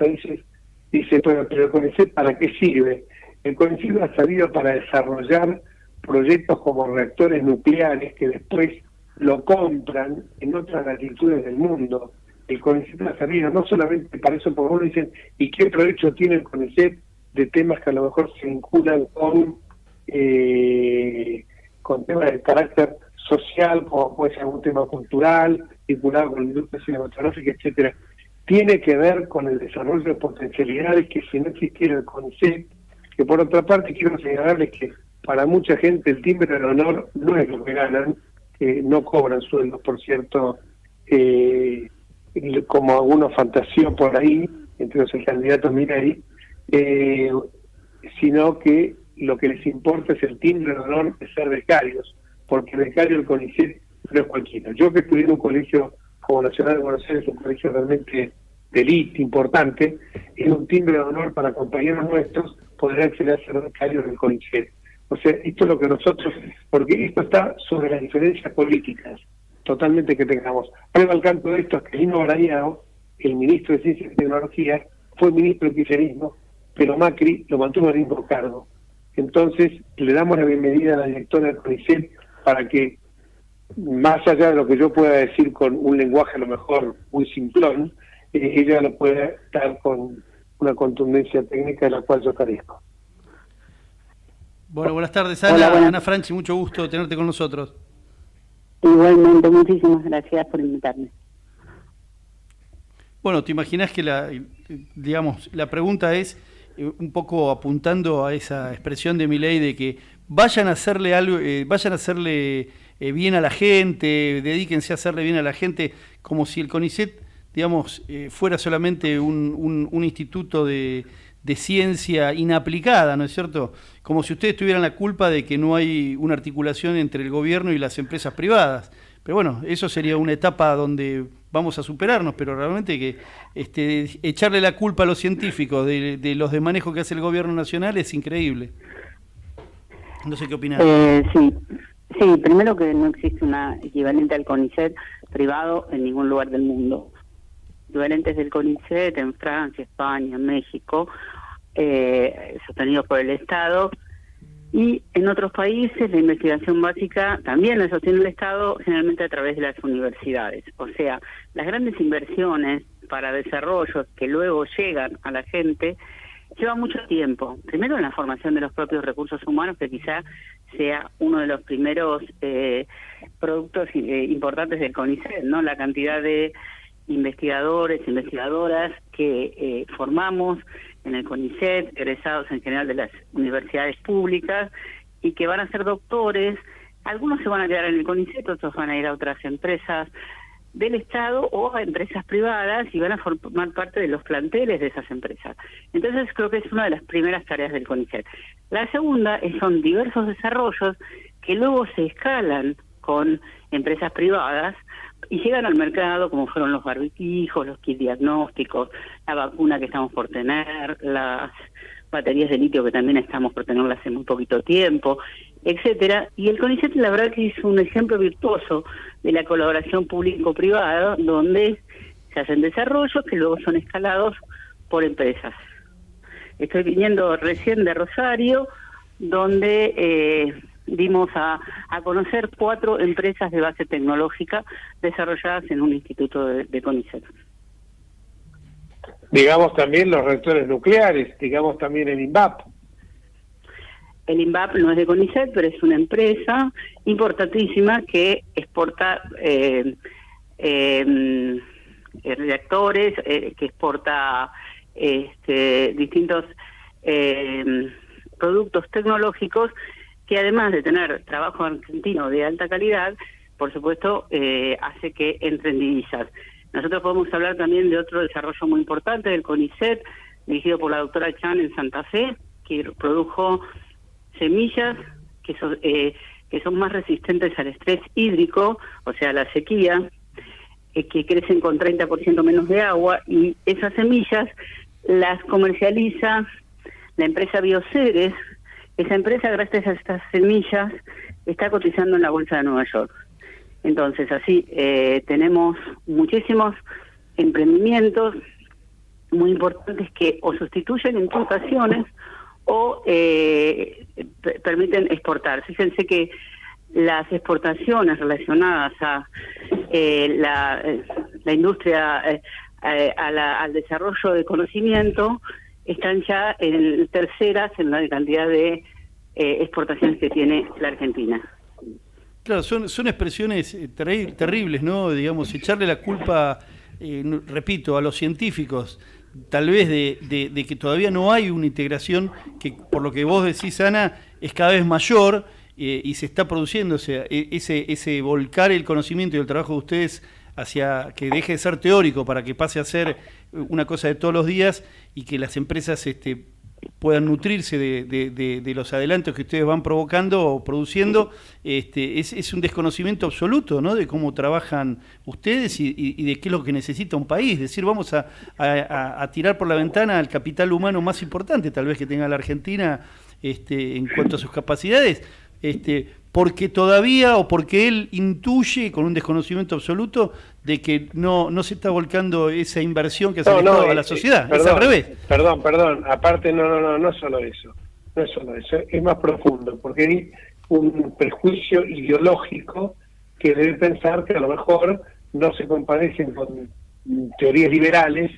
dice, pero el CONICET, ¿para qué sirve? El CONICET ha servido para desarrollar proyectos como reactores nucleares que después lo compran en otras latitudes del mundo. El CONICET ha servido no solamente para eso, porque uno dicen, ¿y qué provecho tiene el CONICET de temas que a lo mejor se vinculan con temas de carácter social, como puede ser algún tema cultural, vinculado con la industria cinematográfica, etcétera? Tiene que ver con el desarrollo de potencialidades que, si no existiera el CONICET, que por otra parte quiero señalarles que para mucha gente el timbre del honor no es lo que ganan, no cobran sueldos, por cierto, como algunos fantaseó por ahí, entre los candidatos Milei, sino que lo que les importa es el timbre del honor de ser becarios, porque becario del CONICET no es cualquiera. Yo que estudié en un colegio como Nacional de Buenos Aires, un colegio realmente de élite importante, es un timbre de honor para compañeros nuestros poder acceder a ser becarios del CONICET. O sea, esto es lo que nosotros, porque esto está sobre las diferencias políticas, totalmente que tengamos. Prueba al canto de esto es que Lino Braniao, el ministro de Ciencia y Tecnología, fue ministro del kirchnerismo, pero Macri lo mantuvo en el mismo cargo. Entonces, le damos la bienvenida a la directora del CONICET para que, más allá de lo que yo pueda decir con un lenguaje a lo mejor muy simplón, ella lo pueda dar con una contundencia técnica de la cual yo carezco.
Bueno, buenas tardes, Ana. Hola, Ana Franchi, mucho gusto tenerte con nosotros.
Igualmente, muchísimas gracias por invitarme.
Bueno, ¿te imaginas que la pregunta es un poco apuntando a esa expresión de Milei de que vayan a hacerle algo, bien a la gente, dedíquense a hacerle bien a la gente, como si el CONICET, fuera solamente un instituto de ciencia inaplicada, ¿no es cierto? Como si ustedes tuvieran la culpa de que no hay una articulación entre el gobierno y las empresas privadas. Pero bueno, eso sería una etapa donde vamos a superarnos, pero realmente que echarle la culpa a los científicos de los desmanejos que hace el gobierno nacional es increíble. No sé qué opinas.
Sí, primero que no existe una equivalente al CONICET privado en ningún lugar del mundo. Equivalentes del CONICET en Francia, España, México, sostenidos por el Estado, Y en otros países la investigación básica también la sostiene el Estado, generalmente a través de las universidades. O sea, las grandes inversiones para desarrollos que luego llegan a la gente lleva mucho tiempo. Primero en la formación de los propios recursos humanos, que quizá sea uno de los primeros productos importantes del CONICET, ¿no? La cantidad de investigadores, investigadoras que formamos en el CONICET, egresados en general de las universidades públicas, y que van a ser doctores. Algunos se van a quedar en el CONICET, otros van a ir a otras empresas del Estado o a empresas privadas y van a formar parte de los planteles de esas empresas. Entonces creo que es una de las primeras tareas del CONICET. La segunda son diversos desarrollos que luego se escalan con empresas privadas y llegan al mercado, como fueron los barbijos, los kits diagnósticos, la vacuna que estamos por tener, las baterías de litio que también estamos por tenerlas hace muy poquito tiempo, etcétera. Y el CONICET la verdad que es un ejemplo virtuoso de la colaboración público-privada, donde se hacen desarrollos que luego son escalados por empresas. Estoy viniendo recién de Rosario, donde dimos a conocer 4 empresas de base tecnológica desarrolladas en un instituto de CONICET.
Digamos también los reactores nucleares, digamos también el INVAP.
El INVAP no es de CONICET, pero es una empresa importantísima que exporta reactores, que exporta distintos productos tecnológicos, que además de tener trabajo argentino de alta calidad, por supuesto, hace que entren divisas. Nosotros podemos hablar también de otro desarrollo muy importante del CONICET, dirigido por la doctora Chan en Santa Fe, que produjo semillas que son más resistentes al estrés hídrico, o sea, a la sequía, que crecen con 30% menos de agua, y esas semillas las comercializa la empresa Bioceres. Esa empresa, gracias a estas semillas, está cotizando en la Bolsa de Nueva York. Entonces, así tenemos muchísimos emprendimientos muy importantes que o sustituyen importaciones o permiten exportar. Fíjense que las exportaciones relacionadas a la industria, al desarrollo de conocimiento, están ya en terceras en la cantidad de exportaciones que tiene la Argentina.
Claro, son expresiones terribles, ¿no? Digamos, echarle la culpa, repito, a los científicos, tal vez de que todavía no hay una integración que, por lo que vos decís, Ana, es cada vez mayor y se está produciendo, o sea, ese volcar el conocimiento y el trabajo de ustedes hacia que deje de ser teórico para que pase a ser una cosa de todos los días y que las empresas puedan nutrirse de los adelantos que ustedes van provocando o produciendo. Es un desconocimiento absoluto, ¿no?, de cómo trabajan ustedes y de qué es lo que necesita un país. Es decir, vamos a tirar por la ventana al capital humano más importante tal vez que tenga la Argentina en cuanto a sus capacidades, porque todavía, o porque él intuye con un desconocimiento absoluto de que no se está volcando esa inversión que hace el Estado a la sociedad.
Perdón,
es al revés.
Perdón, aparte no es solo eso, es más profundo, porque hay un prejuicio ideológico que debe pensar que a lo mejor no se compadecen con teorías liberales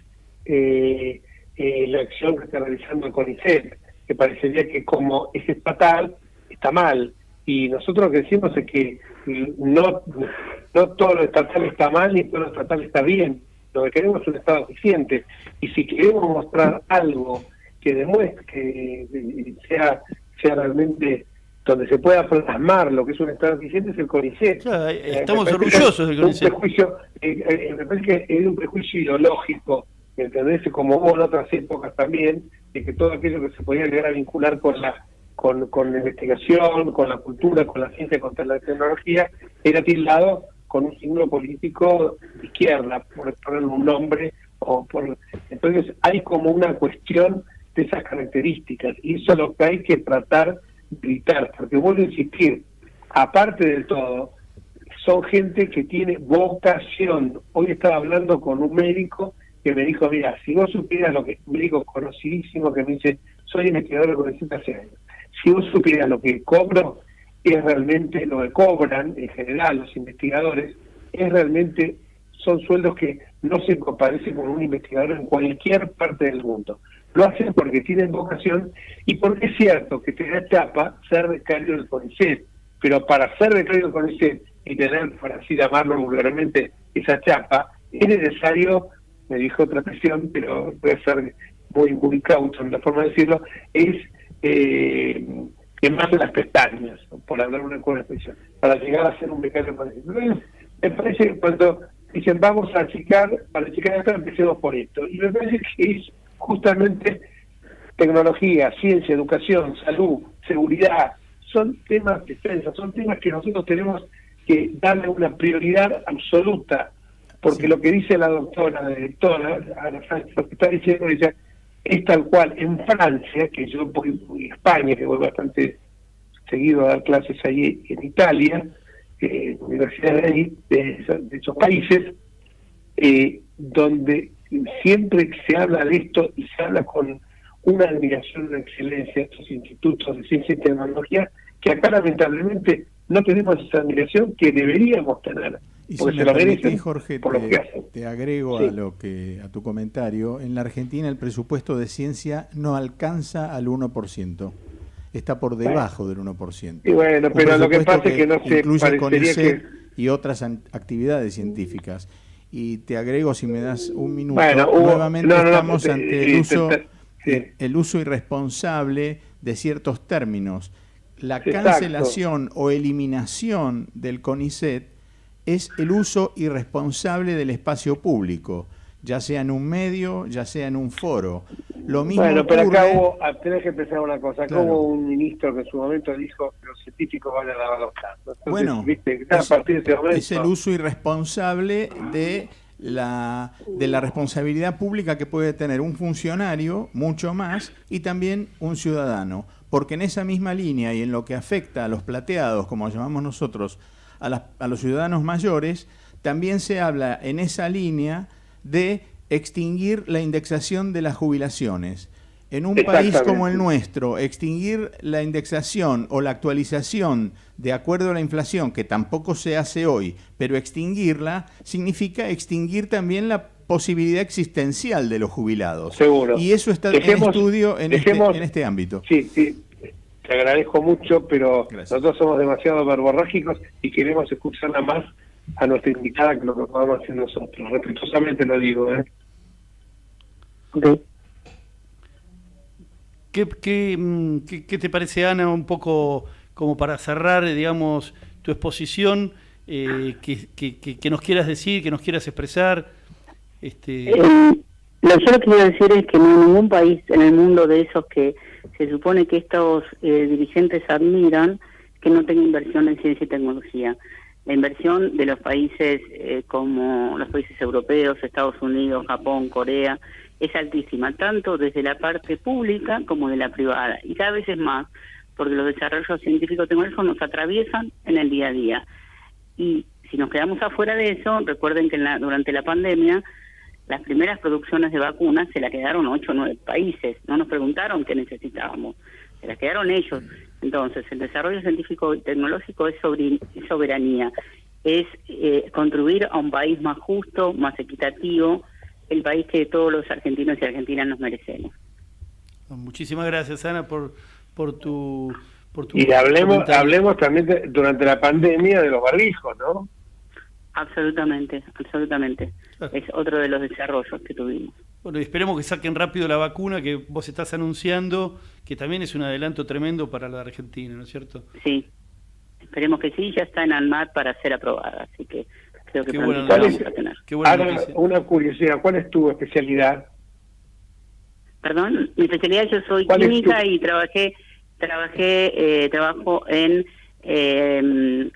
la acción que está realizando el CONICET, que parecería que como es estatal está mal. Y nosotros lo que decimos es que no todo lo estatal está mal ni todo lo estatal está bien. Lo que queremos es un Estado eficiente. Y si queremos mostrar algo que demuestre, que sea realmente donde se pueda plasmar lo que es un Estado eficiente, es el CONICET.
Claro, estamos orgullosos del CONICET.
Me parece que es un prejuicio ideológico, ¿entendés? Como hubo en otras épocas también, de que todo aquello que se podía llegar a vincular con la investigación, con la cultura, con la ciencia, con la tecnología, era tildado con un signo político de izquierda, por ponerle un nombre. Entonces hay como una cuestión de esas características, y eso es lo que hay que tratar de evitar, porque vuelvo a insistir, aparte de todo, son gente que tiene vocación. Hoy estaba hablando con un médico que me dijo, mira, si vos supieras lo que, un médico conocidísimo que me dice, soy investigador de CONICET hace años, si vos supieras lo que cobro, es realmente lo que cobran en general los investigadores, son sueldos que no se comparecen con un investigador en cualquier parte del mundo. Lo hacen porque tienen vocación y porque es cierto que te da chapa ser becario del CONICET, pero para ser becario del CONICET y tener, por así llamarlo vulgarmente, esa chapa, es necesario, me dijo otra expresión, pero puede ser muy cauto en la forma de decirlo, es quemarse las pestañas, por hablar una expresión, para llegar a ser un becario CONICET. Entonces, me parece que cuando dicen vamos a para achicar esto, empecemos por esto. Y me parece que es justamente tecnología, ciencia, educación, salud, seguridad, son temas de defensa, son temas que nosotros tenemos que darle una prioridad absoluta, porque lo que dice la doctora, la directora, lo que está diciendo ella, es tal cual. En Francia, que yo voy a España, que voy bastante seguido a dar clases ahí en Italia, universidades de ahí, de esos países, donde siempre se habla de esto y se habla con una admiración, una excelencia, estos institutos de ciencia y tecnología, que acá lamentablemente no tenemos esa admiración que deberíamos tener,
y
porque
si
se
me
lo merecen
permitís, Jorge,
por lo que hacen.
te agrego
Sí.
a tu comentario. En la Argentina el presupuesto de ciencia no alcanza al 1%. Está por debajo del 1%.
Y bueno,
Un
pero lo que
presupuesto
pasa es que no se
incluye
parecería
CONICET
que...
y otras actividades científicas. Y te agrego, si me das un minuto,
Bueno,
nuevamente estamos ante el uso irresponsable de ciertos términos. La
Exacto.
cancelación o eliminación del CONICET es el uso irresponsable del espacio público, ya sea en un medio, ya sea en un foro. Lo mismo
Bueno, pero acá
ocurre...
tenés que pensar una cosa, acá
Claro.
hubo un ministro que en su momento dijo que los científicos van a lavar los platos. Entonces,
Bueno,
¿viste? A partir de ese momento,
es el uso irresponsable de la responsabilidad pública que puede tener un funcionario, mucho más, y también un ciudadano. Porque en esa misma línea y en lo que afecta a los plateados, como llamamos nosotros, a los ciudadanos mayores, también se habla en esa línea de extinguir la indexación de las jubilaciones. En un país como el nuestro, extinguir la indexación o la actualización de acuerdo a la inflación, que tampoco se hace hoy, pero extinguirla significa extinguir también la posibilidad existencial de los jubilados.
Seguro.
Y eso está en estudio en este ámbito.
Sí, te agradezco mucho, pero nosotros somos demasiado verborrágicos y queremos escucharla más a nuestra invitada que lo que podamos hacer nosotros. Respetuosamente lo digo, ¿eh?
¿Qué te parece, Ana, un poco como para cerrar, digamos, tu exposición, que nos quieras decir, que nos quieras expresar?
Yo lo que quiero decir es que no hay ningún país en el mundo de esos que se supone que estos dirigentes admiran que no tenga inversión en ciencia y tecnología. La inversión de los países como los países europeos, Estados Unidos, Japón, Corea, es altísima, tanto desde la parte pública como de la privada. Y cada vez es más, porque los desarrollos científicos tecnológicos nos atraviesan en el día a día. Y si nos quedamos afuera de eso, recuerden que durante la pandemia, las primeras producciones de vacunas se las quedaron 8 o 9 países. No nos preguntaron qué necesitábamos, se las quedaron ellos. Entonces, el desarrollo científico y tecnológico es soberanía, es contribuir a un país más justo, más equitativo, el país que todos los argentinos y argentinas nos merecemos.
Muchísimas gracias, Ana, por tu
y hablemos también durante la pandemia de los barbijos, ¿no?
Absolutamente. Es otro de los desarrollos que tuvimos.
Bueno, y esperemos que saquen rápido la vacuna que vos estás anunciando, que también es un adelanto tremendo para la Argentina, ¿no es cierto?
Sí, esperemos que sí, ya está en ANMAT para ser aprobada, así que creo que
pronto
vamos a tener.
Ahora, una curiosidad, ¿cuál es tu especialidad?
Perdón, mi especialidad, yo soy química y trabajo en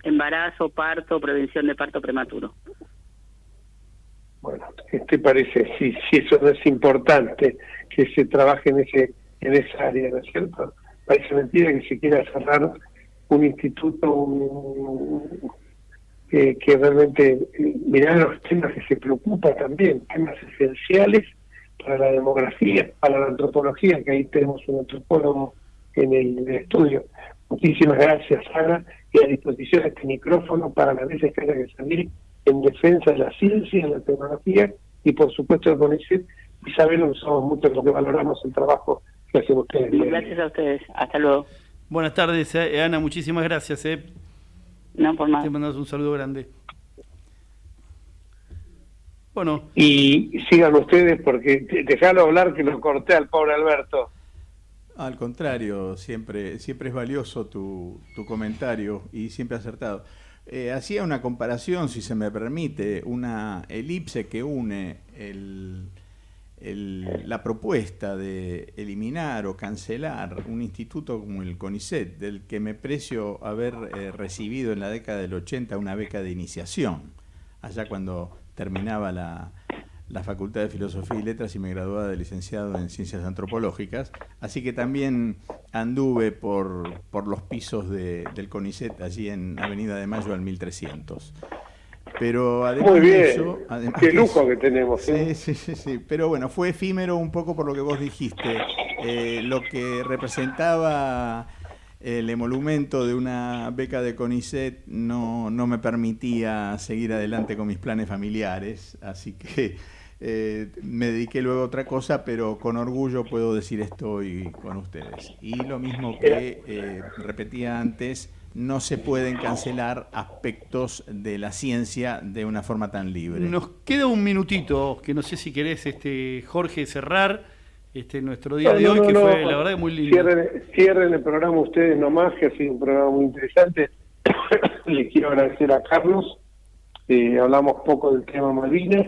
embarazo, parto, prevención de parto prematuro.
Bueno, ¿qué te parece? Si eso no es importante, que se trabaje en esa área, ¿no es cierto? Parece mentira que se quiera cerrar un instituto que realmente mirá los temas que se preocupa también, temas esenciales para la demografía, para la antropología, que ahí tenemos un antropólogo en el estudio. Muchísimas gracias, Ana, y a disposición este micrófono para las veces que haya que salir en defensa de la ciencia, de la tecnología y por supuesto el CONICET, y sabemos que somos muchos los que valoramos el trabajo que hacen ustedes.
Gracias a ustedes, hasta luego.
Buenas tardes, Ana, muchísimas gracias.
No, por más.
Te mandamos un saludo grande. Bueno.
Y sigan ustedes porque dejalo hablar que lo corté al pobre Alberto.
Al contrario, siempre es valioso tu comentario y siempre acertado. Hacía una comparación, si se me permite, una elipse que une la propuesta de eliminar o cancelar un instituto como el CONICET, del que me precio haber recibido en la década del 80 una beca de iniciación, allá cuando terminaba la Facultad de Filosofía y Letras y me graduaba de licenciado en Ciencias Antropológicas, así que también anduve por los pisos del CONICET allí en Avenida de Mayo al 1300. Pero además
muy bien,
de eso,
qué lujo que tenemos.
Sí. Pero bueno, fue efímero un poco por lo que vos dijiste. Lo que representaba el emolumento de una beca de CONICET no me permitía seguir adelante con mis planes familiares, así que me dediqué luego a otra cosa, pero con orgullo puedo decir esto hoy con ustedes. Y lo mismo que repetía antes, no se pueden cancelar aspectos de la ciencia de una forma tan libre.
Nos queda un minutito, que no sé si querés, Jorge, cerrar nuestro día de hoy, que fue la verdad muy lindo.
Cierren el programa ustedes nomás, que ha sido un programa muy interesante. Les quiero agradecer a Carlos. Hablamos poco del tema Malvinas,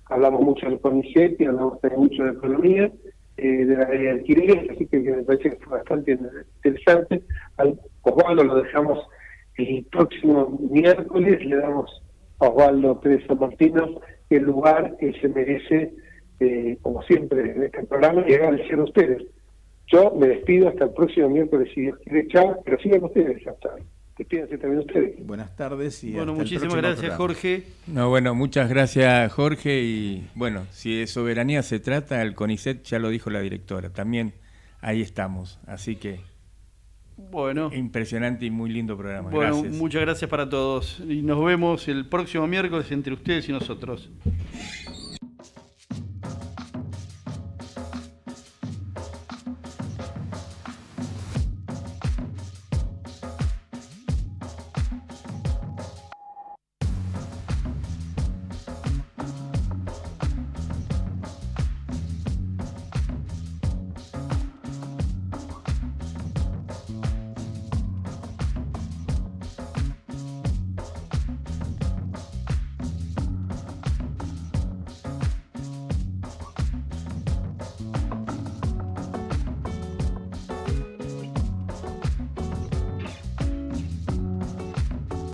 hablamos mucho del CONICET y hablamos también mucho de economía, de la ley de alquileres, así que me parece que fue bastante interesante. Al Osvaldo lo dejamos el próximo miércoles, le damos a Osvaldo Pérez San Martino el lugar que se merece, como siempre en este programa, y agradecer a ustedes. Yo me despido hasta el próximo miércoles, si Dios quiere, chao, pero sigan ustedes hasta ahí. Despídense también ustedes.
Buenas tardes y
bueno,
hasta
muchísimas
el
gracias,
programa.
Jorge.
No, bueno, muchas gracias, Jorge, y bueno, si de soberanía se trata, el CONICET ya lo dijo la directora, también ahí estamos, así que
bueno,
impresionante y muy lindo programa.
Bueno,
gracias.
Muchas gracias para todos y nos vemos el próximo miércoles entre ustedes y nosotros.